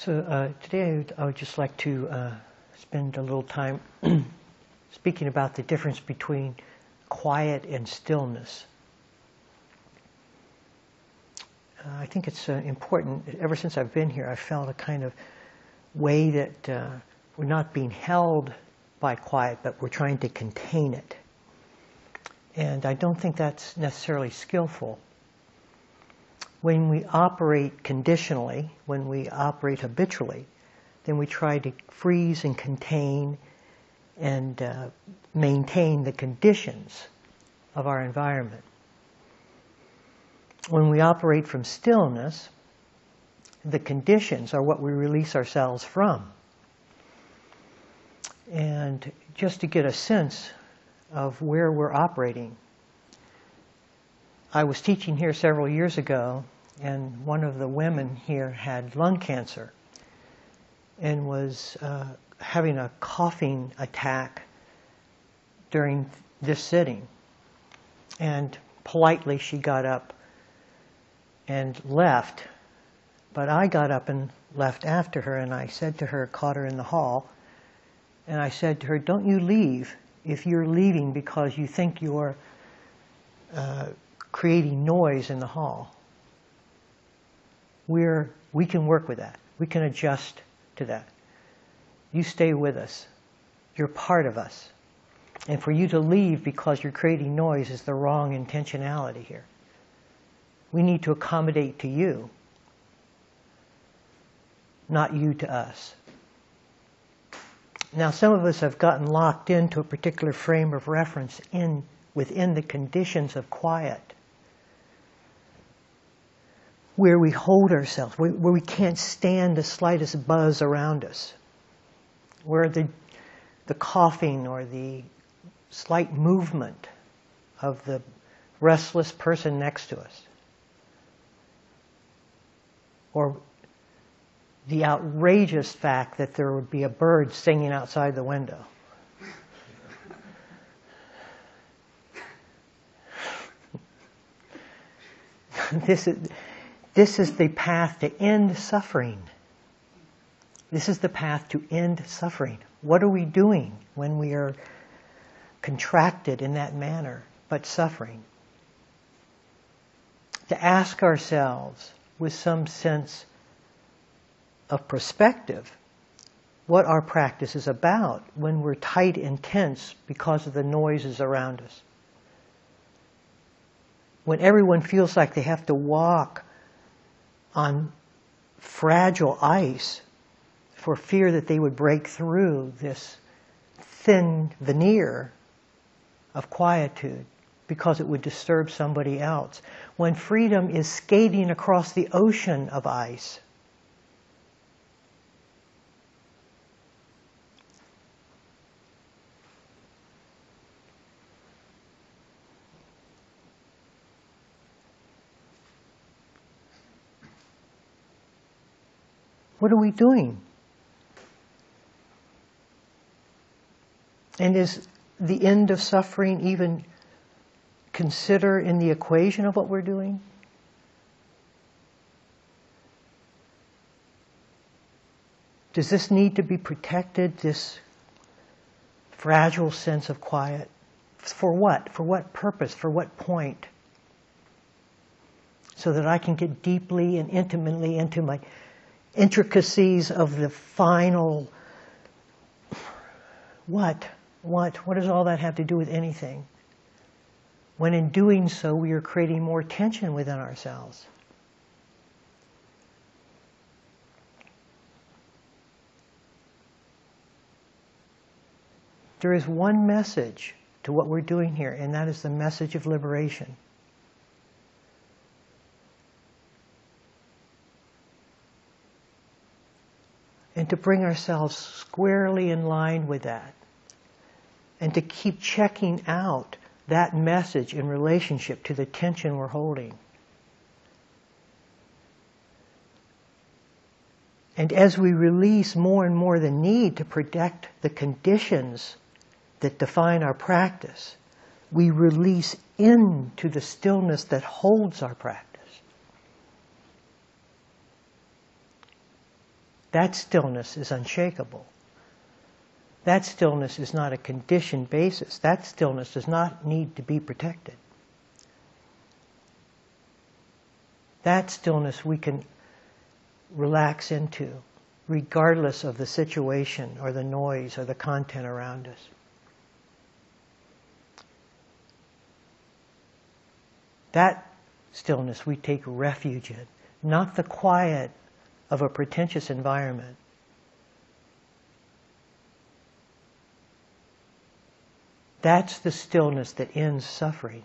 Today I would just like to spend a little time speaking about the difference between quiet and stillness. I think it's important. Ever since I've been here, I've felt a kind of way that we're not being held by quiet, but we're trying to contain it. And I don't think that's necessarily skillful. When we operate conditionally, when we operate habitually, then we try to freeze and contain and maintain the conditions of our environment. When we operate from stillness, the conditions are what we release ourselves from. And just to get a sense of where we're operating, I was teaching here several years ago, and one of the women here had lung cancer and was having a coughing attack during this sitting. And politely she got up and left, but I got up and left after her, and I said to her, caught her in the hall, and I said to her, "Don't you leave if you're leaving because you think you're creating noise in the hall. We can work with that. We can adjust to that. You stay with us. You're part of us. And for you to leave because you're creating noise is the wrong intentionality here. We need to accommodate to you, not you to us." Now, some of us have gotten locked into a particular frame of reference within the conditions of quiet, where we hold ourselves, where we can't stand the slightest buzz around us, where the coughing or the slight movement of the restless person next to us, or the outrageous fact that there would be a bird singing outside the window. This is the path to end suffering. This is the path to end suffering. What are we doing when we are contracted in that manner, but suffering? To ask ourselves with some sense of perspective what our practice is about when we're tight and tense because of the noises around us. When everyone feels like they have to walk on fragile ice for fear that they would break through this thin veneer of quietude because it would disturb somebody else. When freedom is skating across the ocean of ice. What are we doing? And is the end of suffering even consider in the equation of what we're doing? Does this need to be protected, this fragile sense of quiet? For what? For what purpose? For what point? So that I can get deeply and intimately into my intricacies of the final what does all that have to do with anything? When in doing so, we are creating more tension within ourselves. There is one message to what we're doing here, and that is the message of liberation. And to bring ourselves squarely in line with that. And to keep checking out that message in relationship to the tension we're holding. And as we release more and more the need to protect the conditions that define our practice, we release into the stillness that holds our practice. That stillness is unshakable. That stillness is not a conditioned basis. That stillness does not need to be protected. That stillness we can relax into, regardless of the situation or the noise or the content around us. That stillness we take refuge in, not the quiet of a pretentious environment. That's the stillness that ends suffering.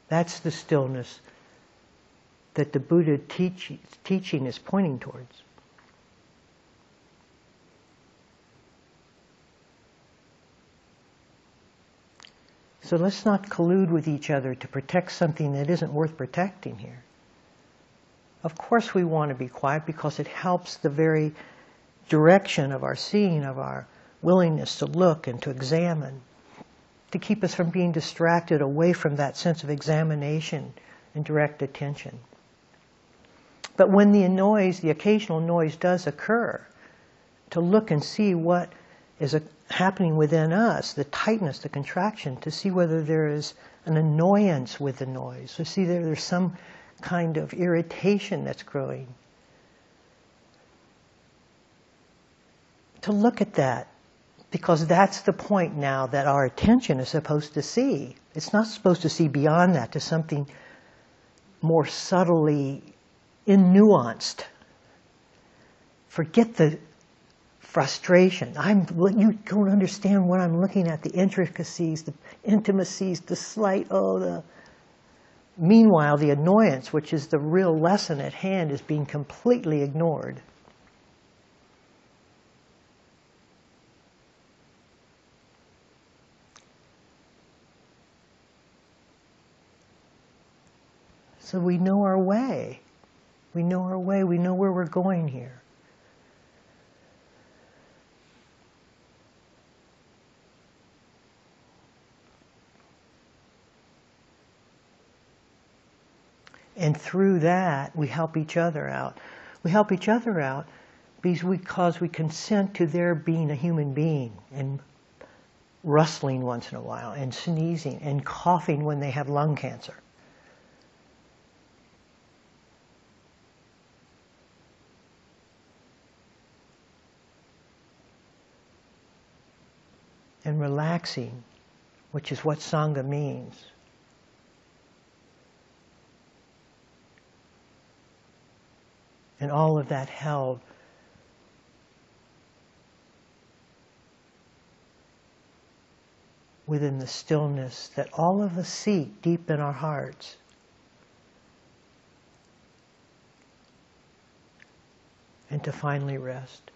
That's the stillness that the Buddha teaching is pointing towards. So let's not collude with each other to protect something that isn't worth protecting here. Of course we want to be quiet because it helps the very direction of our seeing, of our willingness to look and to examine, to keep us from being distracted away from that sense of examination and direct attention. But when the occasional noise does occur, to look and see what is happening within us, the tightness, the contraction, to see whether there is an annoyance with the noise, to see that there's some kind of irritation that's growing. To look at that, because that's the point now that our attention is supposed to see. It's not supposed to see beyond that to something more subtly nuanced. Forget the frustration. You don't understand what I'm looking at, the intricacies, the intimacies, the slight, Meanwhile, the annoyance, which is the real lesson at hand, is being completely ignored. So we know our way. We know our way. We know where we're going here. And through that, we help each other out. We help each other out because we consent to their being a human being and rustling once in a while and sneezing and coughing when they have lung cancer. And relaxing, which is what Sangha means. And all of that held within the stillness that all of us seek deep in our hearts. And to finally rest.